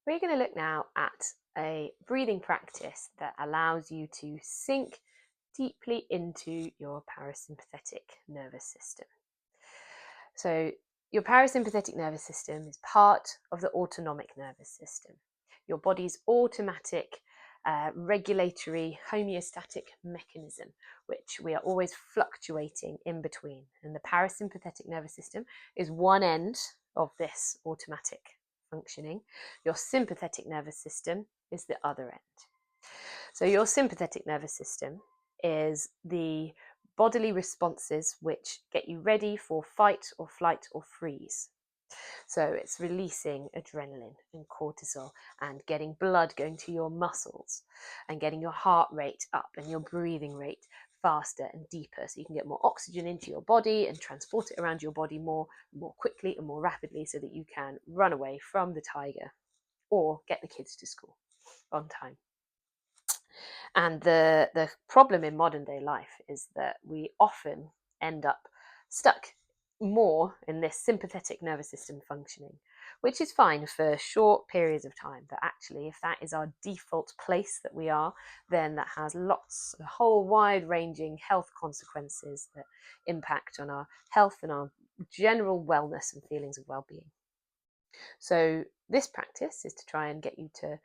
We're going to look now at a breathing practice that allows you to sink deeply into your parasympathetic nervous system. So your parasympathetic nervous system is part of the autonomic nervous system, your body's automatic regulatory homeostatic mechanism, which we are always fluctuating in between. And the parasympathetic nervous system is one end of this automatic functioning. Your sympathetic nervous system is the other end. So your sympathetic nervous system is the bodily responses which get you ready for fight or flight or freeze. So it's releasing adrenaline and cortisol and getting blood going to your muscles and getting your heart rate up and your breathing rate faster and deeper, so you can get more oxygen into your body and transport it around your body more quickly and more rapidly, so that you can run away from the tiger or get the kids to school on time. And the problem in modern day life is that we often end up stuck more in this sympathetic nervous system functioning, which is fine for short periods of time. But actually, if that is our default place that we are, then that has a whole wide ranging health consequences that impact on our health and our general wellness and feelings of well-being. So this practice is to try and get you to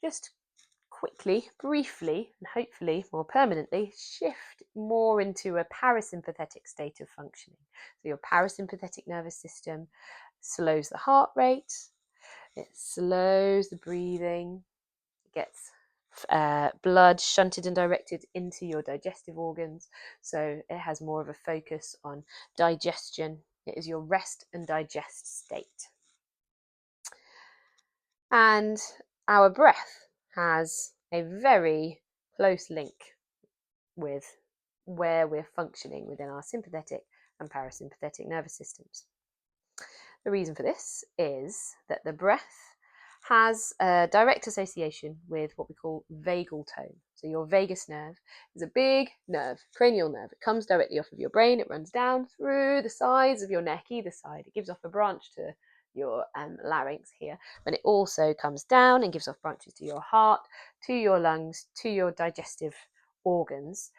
just quickly, briefly, and hopefully more permanently shift more into a parasympathetic state of functioning. So your parasympathetic nervous system slows the heart rate, it slows the breathing, it gets blood shunted and directed into your digestive organs, so it has more of a focus on digestion. It is your rest and digest state. And our breath has a very close link with where we're functioning within our sympathetic and parasympathetic nervous systems. The reason for this is that the breath has a direct association with what we call vagal tone. So your vagus nerve is a big nerve, cranial nerve. It comes directly off of your brain. It runs down through the sides of your neck, either side. It gives off a branch to your larynx here, but it also comes down and gives off branches to your heart, to your lungs, to your digestive organs,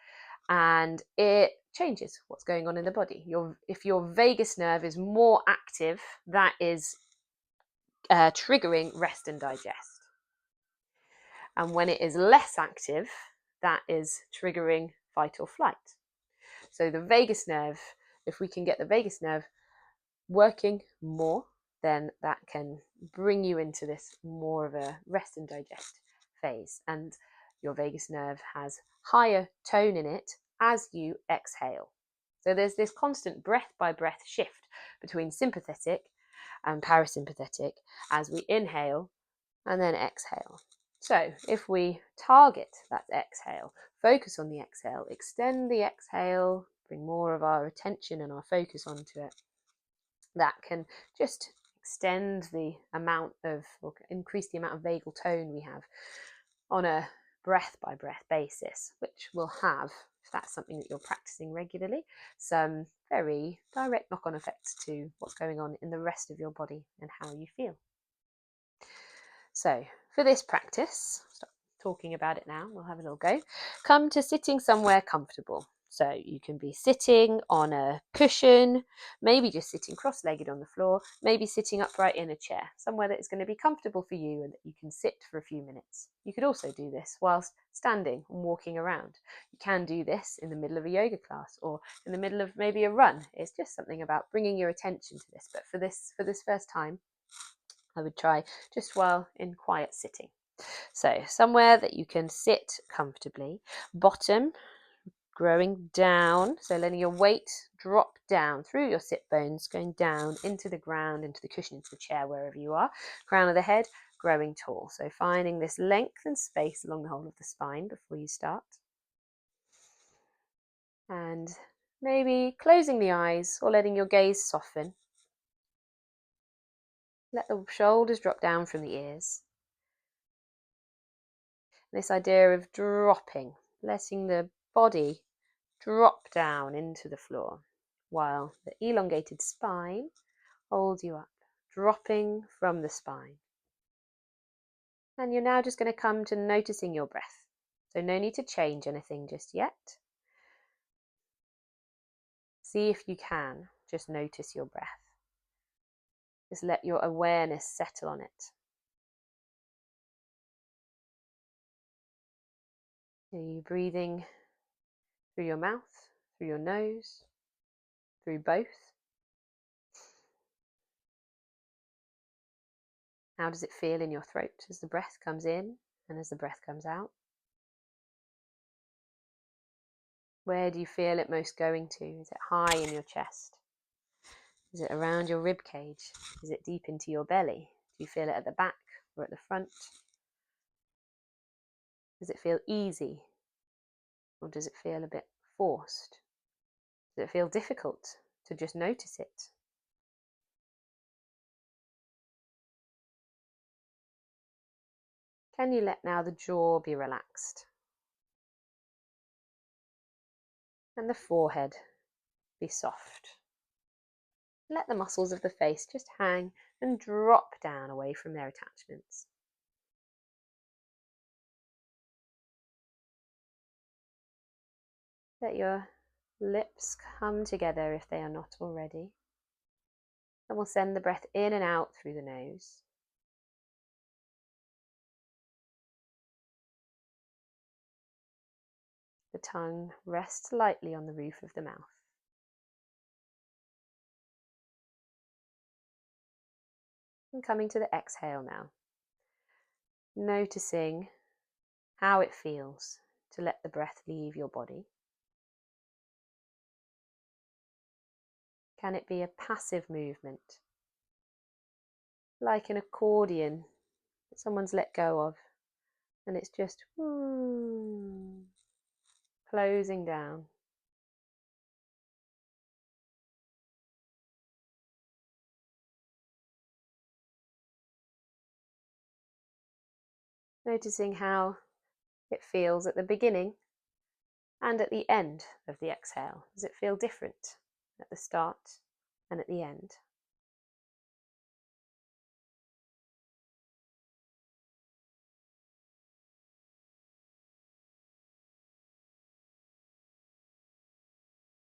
and it changes what's going on in the body. If your vagus nerve is more active, that is triggering rest and digest. And when it is less active, that is triggering fight or flight. So the vagus nerve, if we can get the vagus nerve working more, then that can bring you into this more of a rest and digest phase. And your vagus nerve has higher tone in it as you exhale. So there's this constant breath by breath shift between sympathetic and parasympathetic as we inhale and then exhale. So if we target that exhale, focus on the exhale, extend the exhale, bring more of our attention and our focus onto it, that can just extend the amount of, or increase the amount of vagal tone we have on a breath by breath basis, which will have, if that's something that you're practicing regularly, some very direct knock-on effects to what's going on in the rest of your body and how you feel. So for this practice, stop talking about it now, we'll have a little go. Come to sitting somewhere comfortable. So you can be sitting on a cushion, maybe just sitting cross-legged on the floor, maybe sitting upright in a chair, somewhere that is going to be comfortable for you and that you can sit for a few minutes. You could also do this whilst standing and walking around. You can do this in the middle of a yoga class or in the middle of maybe a run. It's just something about bringing your attention to this. But for this first time, I would try just while in quiet sitting. So somewhere that you can sit comfortably, bottom growing down, so letting your weight drop down through your sit bones, going down into the ground, into the cushion, into the chair, wherever you are. Crown of the head growing tall, so finding this length and space along the whole of the spine before you start. And maybe closing the eyes or letting your gaze soften. Let the shoulders drop down from the ears. This idea of dropping, letting the body drop down into the floor, while the elongated spine holds you up, dropping from the spine. And you're now just going to come to noticing your breath. So no need to change anything just yet. See if you can just notice your breath. Just let your awareness settle on it. Are you breathing through your mouth, through your nose, through both? How does it feel in your throat as the breath comes in and as the breath comes out? Where do you feel it most going to? Is it high in your chest? Is it around your rib cage? Is it deep into your belly? Do you feel it at the back or at the front? Does it feel easy? Or does it feel a bit forced? Does it feel difficult to just notice it? Can you let now the jaw be relaxed? And the forehead be soft. Let the muscles of the face just hang and drop down away from their attachments. Let your lips come together if they are not already. And we'll send the breath in and out through the nose. The tongue rests lightly on the roof of the mouth. And coming to the exhale now. Noticing how it feels to let the breath leave your body. Can it be a passive movement, like an accordion that someone's let go of, and it's just closing down? Noticing how it feels at the beginning and at the end of the exhale. Does it feel different at the start and at the end?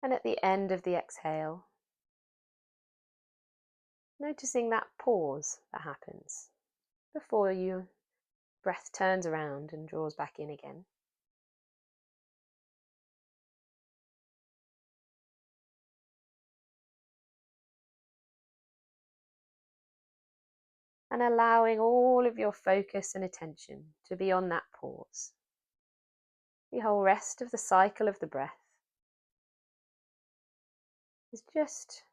And at the end of the exhale, noticing that pause that happens before your breath turns around and draws back in again. And allowing all of your focus and attention to be on that pause. The whole rest of the cycle of the breath is just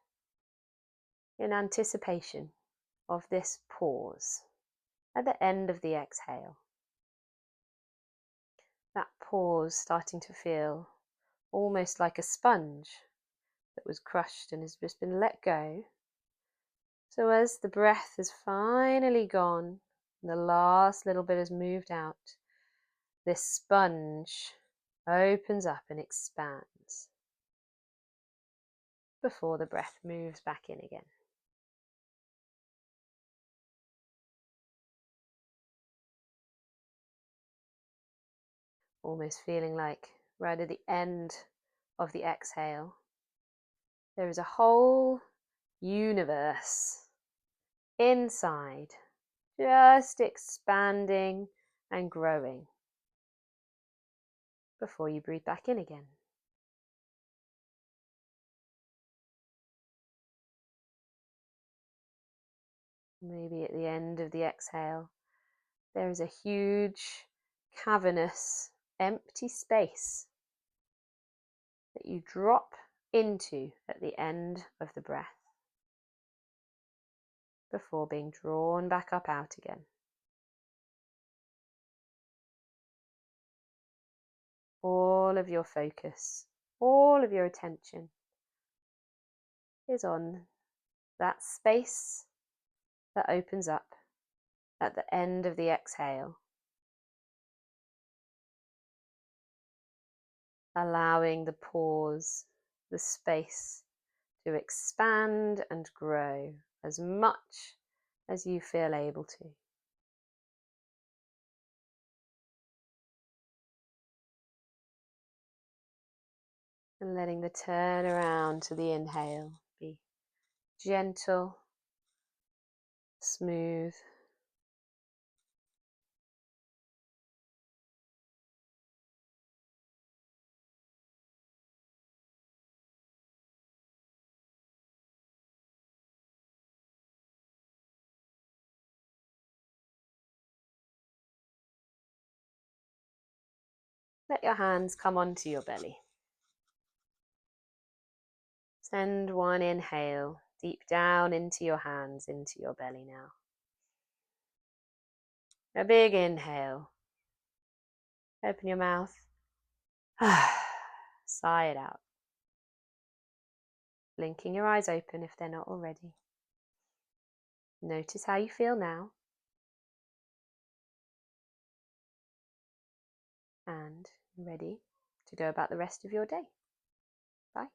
in anticipation of this pause at the end of the exhale. That pause starting to feel almost like a sponge that was crushed and has just been let go. So as the breath is finally gone, and the last little bit has moved out, this sponge opens up and expands before the breath moves back in again. Almost feeling like right at the end of the exhale, there is a whole universe inside, just expanding and growing before you breathe back in again. Maybe at the end of the exhale, there is a huge, cavernous, empty space that you drop into at the end of the breath before being drawn back up out again. All of your focus, all of your attention is on that space that opens up at the end of the exhale, allowing the pause, the space to expand and grow as much as you feel able to. And letting the turn around to the inhale be gentle, smooth. Let your hands come onto your belly. Send one inhale deep down into your hands, into your belly now. A big inhale. Open your mouth. Sigh it out. Blinking your eyes open if they're not already. Notice how you feel now. And ready to go about the rest of your day. Bye.